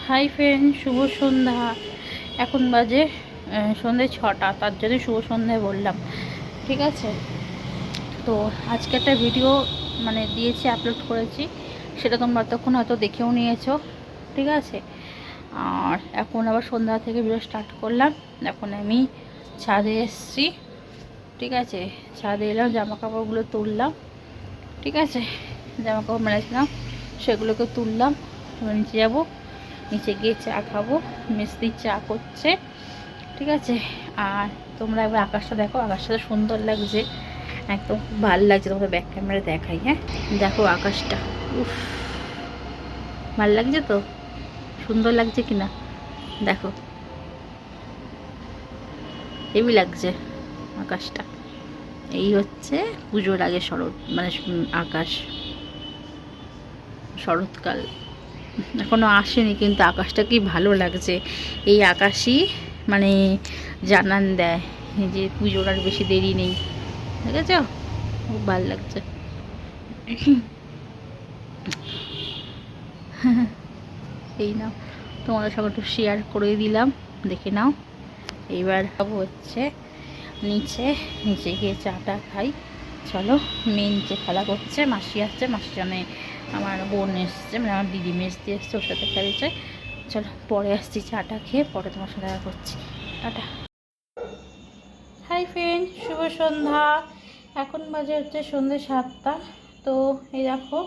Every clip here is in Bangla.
হাই ফ্রেন্ড, শুভ সন্ধ্যা। এখন বাজে সন্ধ্যে 6টা, তার জন্য শুভ সন্ধ্যায় বললাম। ঠিক আছে, তো আজকে একটা ভিডিও দিয়েছি, আপলোড করেছি, সেটা তোমরা তখন হয়তো দেখেও নিয়েছো। ঠিক আছে, আর এখন আবার সন্ধ্যা থেকে ভিডিও স্টার্ট করলাম। এখন আমি ছাদে এসছি। ঠিক আছে, ছাদে এলাম, জামা কাপড়গুলো তুললাম। ঠিক আছে, জামা কাপড় মেলেছিলাম, সেগুলোকে তুললাম। এবার নিচে যাবো, নিচে গিয়ে চা খাবো। মিস্ত্রি চা করছে। ঠিক আছে, আর তোমরা একবার আকাশটা দেখো, আকাশটা সুন্দর লাগছে একদম, খুব ভালো লাগছে। তোমাদের ব্যাক ক্যামেরা দেখাই। হ্যাঁ, দেখো আকাশটা, উফ, ভালো লাগছে তো, সুন্দর লাগছে কিনা দেখো, হেভি লাগছে আকাশটা। এই হচ্ছে পুজোর আগে আকাশ, শরৎকাল এখনো আসেনি, কিন্তু আকাশটা কি ভালো লাগছে। এই আকাশই জানান দেয় যে পুজোর আর বেশি দেরি নেই। ঠিক আছে, খুব ভালো লাগছে। এই নাও, তোমাদের সঙ্গে একটু শেয়ার করে দিলাম, দেখে নাও। এইবার হচ্ছে নিচে, নিচে গিয়ে চাটা খাই। চলো, মেয়ে নিচে খেলা করছে, মাসি আসছে, মাসি আমার বোন এসছে, আমার দিদি মেসদি এসছে, ওর সাথে খেলছে। চলো, পরে আসছি, চাটা খেয়ে পরে তোমার সাথে দেখা করছি। টাটা। হাই ফ্রেন্ড, শুভ সন্ধ্যা। এখন বাজে হচ্ছে সন্ধ্যে 7টা। তো এই দেখো,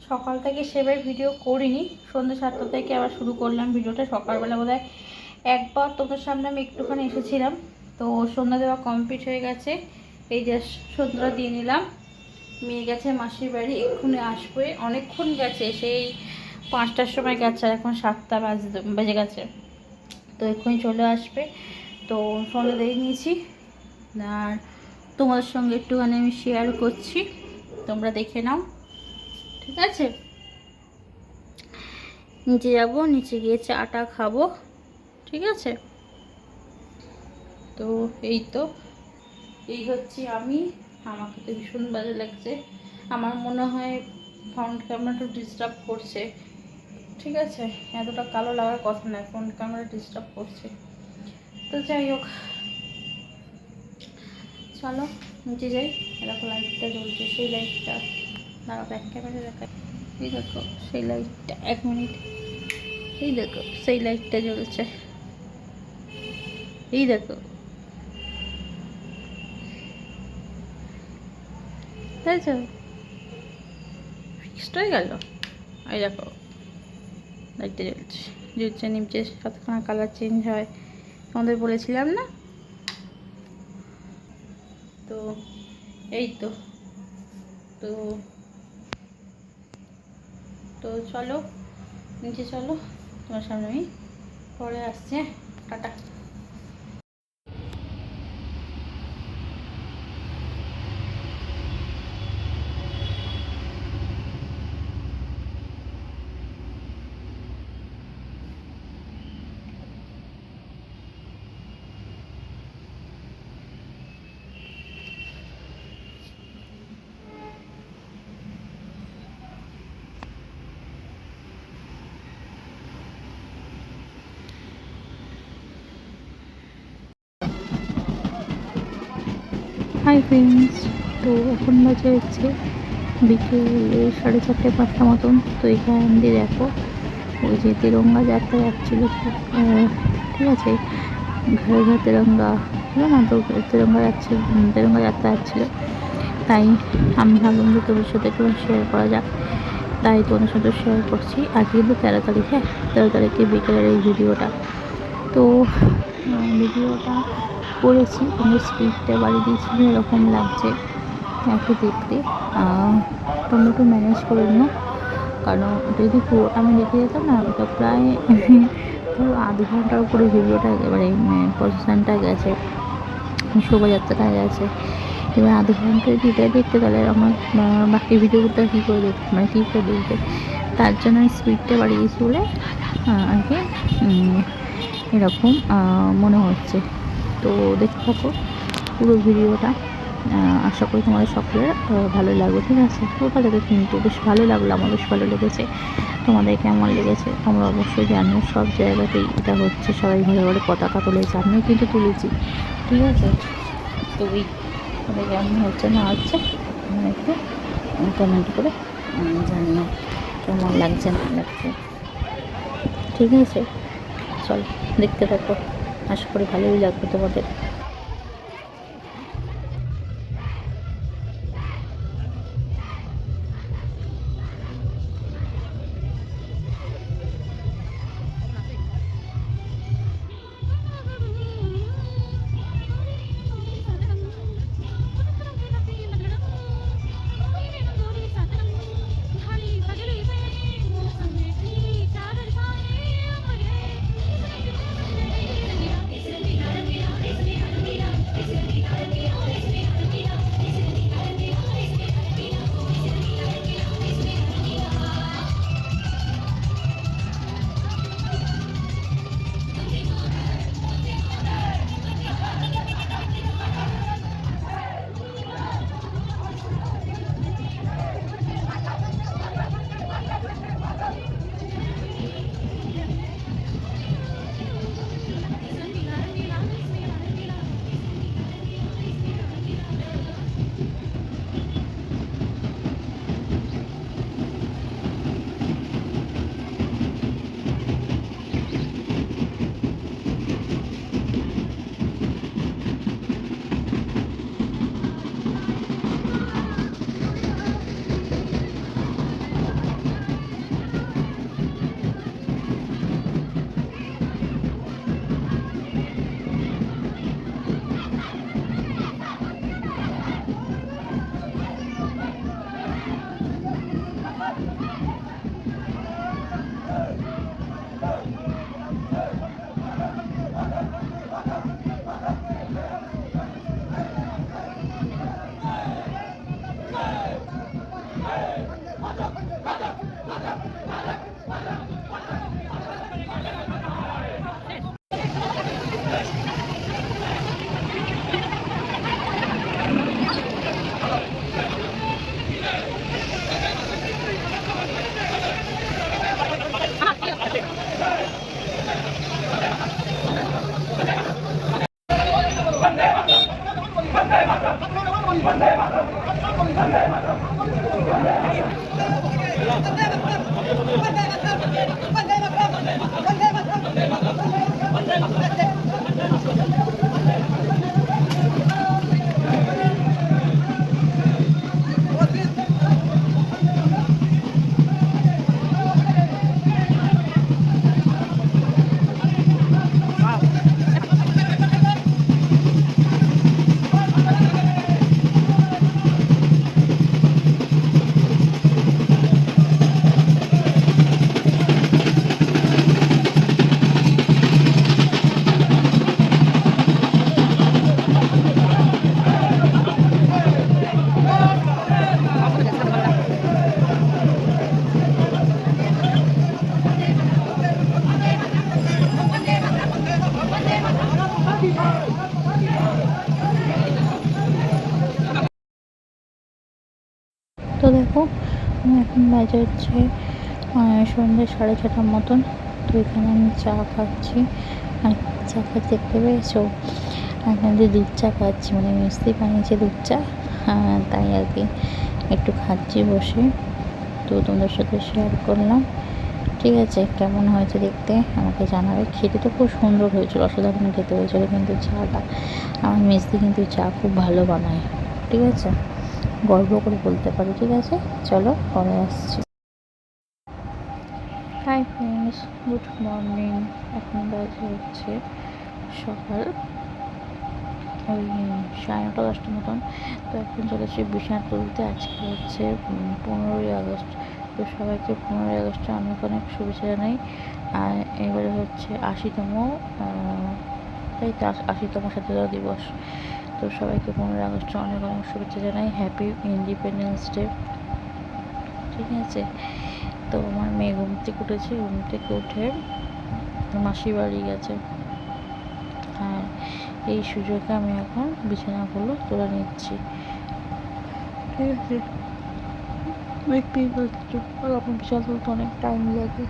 সকাল থেকে সেভাবে ভিডিও করিনি, সন্ধ্যে 7টা থেকে আবার শুরু করলাম ভিডিওটা। সকালবেলা বোধহয় একবার তোমাদের সামনে আমি একটুখানি এসেছিলাম। তো সন্ধ্যা দেওয়া কমপ্লিট হয়ে গেছে, এই যে সন্ধ্যা দিয়ে নিলাম। মেয়ে গেছে মাসির বাড়ি, এক্ষুনি আসবে, অনেকক্ষণ গেছে, সেই 5টার সময় গেছে, আর এখন 7টা বেজে গেছে। তো এক্ষুনি চলে আসবে। তো সন্ধ্যা দিয়ে নিয়েছি, আর তোমাদের সঙ্গে একটুখানি আমি শেয়ার করছি, তোমরা দেখে নাও। ঠিক আছে, নিচে যাব, নিচে গিয়ে চাটা খাবো। ঠিক আছে, তো এই হচ্ছে আমি। আমাকে তো ভীষণ বাজে লাগছে, আমার মনে হয় ফ্রন্ট ক্যামেরা একটু ডিস্টার্ব করছে। ঠিক আছে, এতটা কালো লাগার কথা নয়, ফ্রন্ট ক্যামেরা ডিস্টার্ব করছে। তো যাই হোক, চলো নিচে যাই। এরকম লাইটটা জ্বলছে, সেই লাইটটা দাঁড়া, ব্যাক ক্যামেরা দেখায়। এই দেখো সেই লাইটটা, 1 মিনিট, এই দেখো সেই লাইটটা জ্বলছে, এই দেখো, তাইছো, ফিক্সড হয়ে গেল। এই দেখো লাইটটা জ্বলছে, জ্বলছে, নিচে কতক্ষণ কালার চেঞ্জ হয় তোমাদের বলেছিলাম না। তো এই তো তো তো চলো নিচে, চলো, তোমার সামনে আমি পরে আসছে। টাটা। হাই ফ্রেন্ডস, তো এখন বাজে হচ্ছে বিকেল 4:30-5টা মতন। তো এখান দিয়ে দেখো, ওই যে তেরঙ্গা যাত্রা যাচ্ছিলো। ঠিক আছে, ঘরে ঘরে তেরঙ্গা ছিল না, তো তেরঙ্গা যাচ্ছে, তেরঙ্গা যাত্রা যাচ্ছিলো। তাই আমি ভাবলাম যে তোমার সাথে একটু শেয়ার করা যাক, তাই তোমার সাথে শেয়ার করছি। আজকে কিন্তু 13 তারিখ, হ্যাঁ, 13 তারিখে বিকেলের এই ভিডিওটা। তো ভিডিওটা করেছি, কিন্তু স্পিডটা বাড়িয়ে দিয়েছি, এরকম লাগছে একটু দেখতে। তোমরা একটু ম্যানেজ করে নিও, কারণ যদি পুরোটা আমি দেখে যেতাম না, ওটা প্রায় পুরো আধ ঘন্টার উপরে ভিডিওটা, এবারে প্রসেশনটা গেছে, শোভাযাত্রাটা গেছে। এবার আধ ঘন্টা যদি এটা দেখতে, তাহলে আমার বাকি ভিডিওটা কী করে দেখতে, কী করে দেখতে। তার জন্য আমি স্পিডটা বাড়িয়েছি বলে আর কি এরকম মনে হচ্ছে। তো দেখতে থাকো পুরো ভিডিওটা। আশা করি তোমাদের সকলের ভালো লাগবে, ঠিক আছে। কোথা থেকে কিন্তু বেশ ভালো লাগলো, আমার বেশ ভালো লেগেছে। তোমাদের কেমন লেগেছে তোমরা অবশ্যই জানিও। সব জায়গাতেই এটা হচ্ছে, সবাই ঘরে ঘরে পতাকা তুলেছে, আমিও কিন্তু তুলেছি, ঠিক আছে। তো ওই কেমন হচ্ছে না হচ্ছে তোমরা একটু কমেন্ট করে জানিও কেমন লাগছে না লাগছে, ঠিক আছে। চল দেখতে থাকো, আশা করি ভালোই লাগবে তোমাদের। তো দেখো এখন বাজে হচ্ছে সন্ধ্যে 6:30 মতন। তো এখানে আমি চা খাচ্ছি, আর চা খাচ্ছি দেখতে পেয়েছো, এখান দিয়ে দুধ চা খাচ্ছি, মানে মিষ্টি বানিয়েছে দুধ চা, তাই আর কি একটু খাচ্ছি বসে। তো তোমাদের সাথে শেয়ার করলাম, ঠিক আছে। কেমন হয়েছে দেখতে আমাকে জানাবে। খেতে তো খুব সুন্দর হয়েছিল, অসাধারণ খেতে হয়েছিল। কিন্তু চাটা, আমার মিষ্টি কিন্তু চা খুব ভালো বানায়, ঠিক আছে, গর্ব করে বলতে পারি, ঠিক আছে। চলো পরে আসছি। Hi friends, good morning. এখন বাজে হচ্ছে সকাল ওই 9:30-10টা মতন। তো এখন চলেছে বিছানা তুলতে। আজকে হচ্ছে 15ই আগস্ট। তো সবাইকে 15ই আগস্টে অনেক অনেক শুভেচ্ছা জানাই। আর এবারে হচ্ছে 80তম, তাই তো 80তম স্বাধীনতা দিবস। তো সবাইকে 15ই আগস্টে অনেক অনেক শুভেচ্ছা জানাই, হ্যাপি ইন্ডিপেন্ডেন্স ডে, ঠিক আছে। তো আমার মেয়ে ঘুম থেকে উঠেছে, ঘুম থেকে উঠে মাসির বাড়ি গেছে। হ্যাঁ, এই সুযোগে আমি এখন বিছানাগুলো তুলে নিচ্ছি। ঠিক আছে, দেখতেই পাচ্ছ। আর আমার বিছানা তুলতে অনেক টাইম লাগে,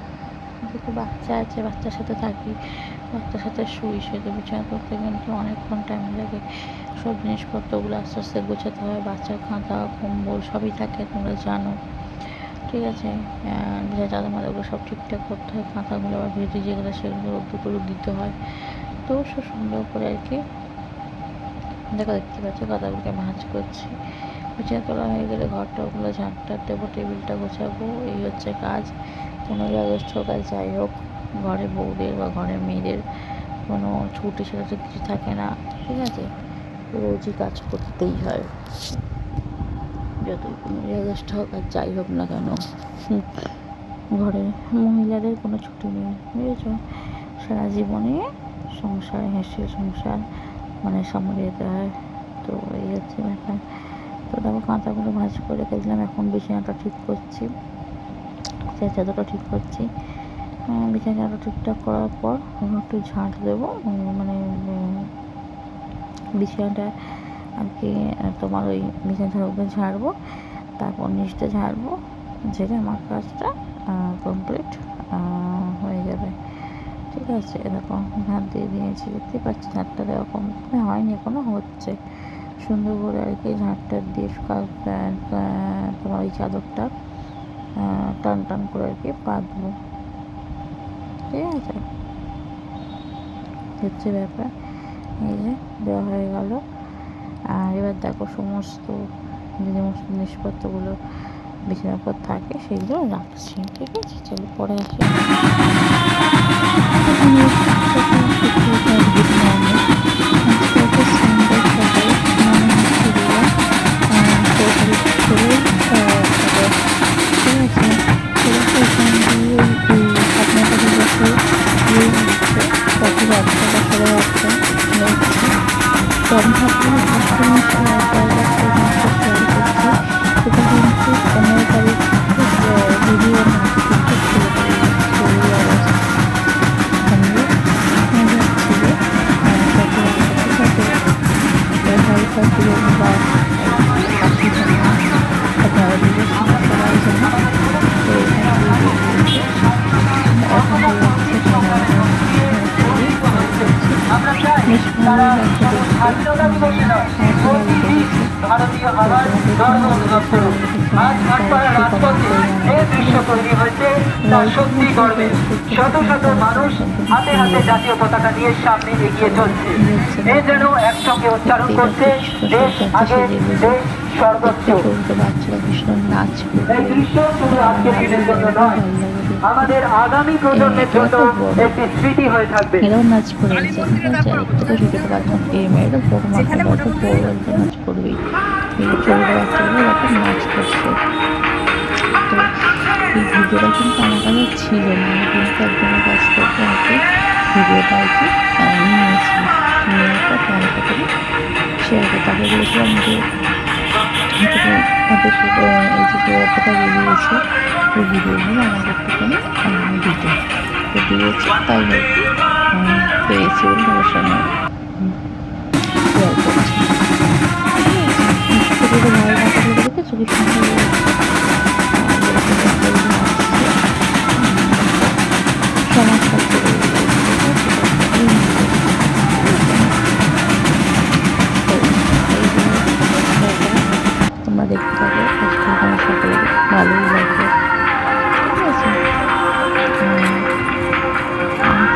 যেহেতু বাচ্চা আছে, বাচ্চার সাথে থাকি, বাচ্চার সাথে শুই, সেহেতু বিছানা তুলতে কিন্তু অনেকক্ষণ টাইম লাগে। সব জিনিসপত্রগুলো আস্তে আস্তে গোছাতে হয়, বাচ্চার খাতা কম্বল সবই থাকে, তোমরা জানো। ঠিক আছে, বিছানা চাদর মাদারগুলো সব ঠিকঠাক করতে হয়, খাতাগুলো আবার ভেজে যেগুলো সেগুলো রোদ্দুর দিতে হয়। তো সব সুন্দর করে আর কি দেখো, দেখতে পাচ্ছ খাতাগুলোকে ভাঁজ করছি। বিছানা তোলা হয়ে গেলে ঘরটা ওগুলো ঝাঁটটা দেবো, টেবিলটা গোছাবো, এই হচ্ছে কাজ। 15ই আগস্ট হোক আর যাই হোক, ঘরে বউদের বা ঘরের মেয়েদের কোনো ছুটি সেটা তো কিছু থাকে না। ঠিক আছে, রোজই কাজ করতেই হয়, যতই 15ই আগস্ট হোক আর যাই হোক না কেন। ঘরে মহিলাদের কোনো ছুটি নেই, বুঝেছ। সারা জীবনে সংসার, হেসে সংসার মানে সামলে যেতে হয়। তো এই হচ্ছে ব্যাপার। তো দেখো কাঁথাগুলো ভাঁজ করে রেখে দিলাম, এখন বিছানাটা ঠিক করছি, চাদরটা ঠিক করছি। বিছানা চাদরটা ঠিকঠাক করার পর একটু ঝাঁট দেবো, মানে বিছানাটা আর কি তোমার ওই বিছানাটার উপরে ঝাড়বো, তারপর নিচটা ঝাড়বো, ঝেড়ে আমার কাজটা কমপ্লিট হয়ে যাবে। ঠিক আছে, এরকম ঝাঁট দিয়ে দিয়েছি, দেখতে পাচ্ছি ঝাঁটটা দেওয়া কমপ্লিট হয়নি, এখনও হচ্ছে। সুন্দর করে আর কি ঝাঁটটা দিয়ে তোমার ওই চাদরটা টান টান করে আর কি পাতবো। ঠিক আছে, হচ্ছে ব্যাপার। এই যে দেওয়া হয়ে গেল। আর এবার দেখো সমস্ত যে সমস্ত জিনিসপত্রগুলো বিছানার উপর থাকে সেগুলো রাখছি। ঠিক আছে, চলো পরে আসি। তো আমি ভাবলাম একটা জিনিস শেয়ার করছি, সেটা কিন্তু 15 তারিখ ভিডিও না, কিন্তু 16 আগস্ট সঙ্গে ছিল বা 80 আপনারা দিবস সবাই জানো। তো এখন বেশ ভালোই শত শত মানুষ হাতে হাতে জাতীয় পতাকা নিয়ে সামনে এগিয়ে চলছে। এ যেন একসঙ্গে উচ্চারণ করছে, দেশ আগে, দেশ সর্বোচ্চ। এই দৃশ্য শুধু আজকের দিনের জন্য নয়, আমাদের আগামী প্রজন্মের জন্য একটি স্মৃতি হয়ে থাকবে। এরাও নাচ করেছে, ঠিক আছে, আর একটু ছোটো বাচ্চা এই মেয়েরা বড় মাথা বড় বড় একজন নাচ করবেই। এই ছোটো বাচ্চাগুলো এখন নাচ করছে। তো এই ভিডিওটা কিন্তু আমার কাছে ছিল না, আমি কিন্তু একজনের কাছ থেকে আর কি ভিডিওটা আর কি নিয়েছি, নেওয়ার পর তোমার সাথে শেয়ার করে তাকে বলেছিলাম যে এই যে কোথায় বেরিয়েছে এই ভিডিওগুলো আমাকে একটুখানি দিতে, তো দিয়েছি, তাই আর কি পেয়েছি বলে তোমার সঙ্গে শেয়ার করছি। ছোটো ছোটো ভাই মাথাগুলো দেখেছো কি সুন্দর সমাজ থাকতে তোমরা দেখতে পাবে, আজকে সকলে ভালোই লাগবে। ঠিক আছে,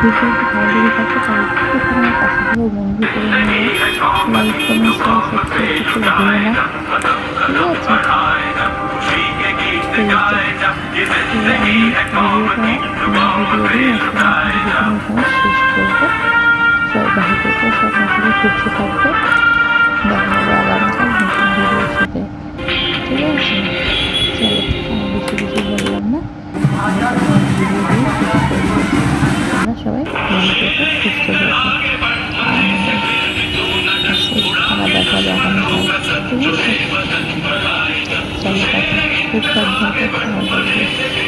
ভিডিওটি ভালো লেগে থাকে তাহলে একটু তোমার পাশে থেকে বন্ধু করে নিয়ে লাইক কমেন্ট শেয়ার সাবস্ক্রাইব করতে ভুলো না। ঠিক আছে, শেষ করবো। সবাই ভালো করবো, সব নতুন সুস্থ থাকবে, দেখা হবে আগামীকাল নতুন ভিডিওর সাথে। ঠিক আছে, চলো বেশি বেশি বললাম না, ভিডিও দিয়ে শেষ করবো। আমরা সবাই ভালো করবো, সুস্থ থাকবো, আবার দেখা হবে আগামীকাল। ঠিক আছে, চলো টাটা, খুব সাবধানে থাকতে হবে।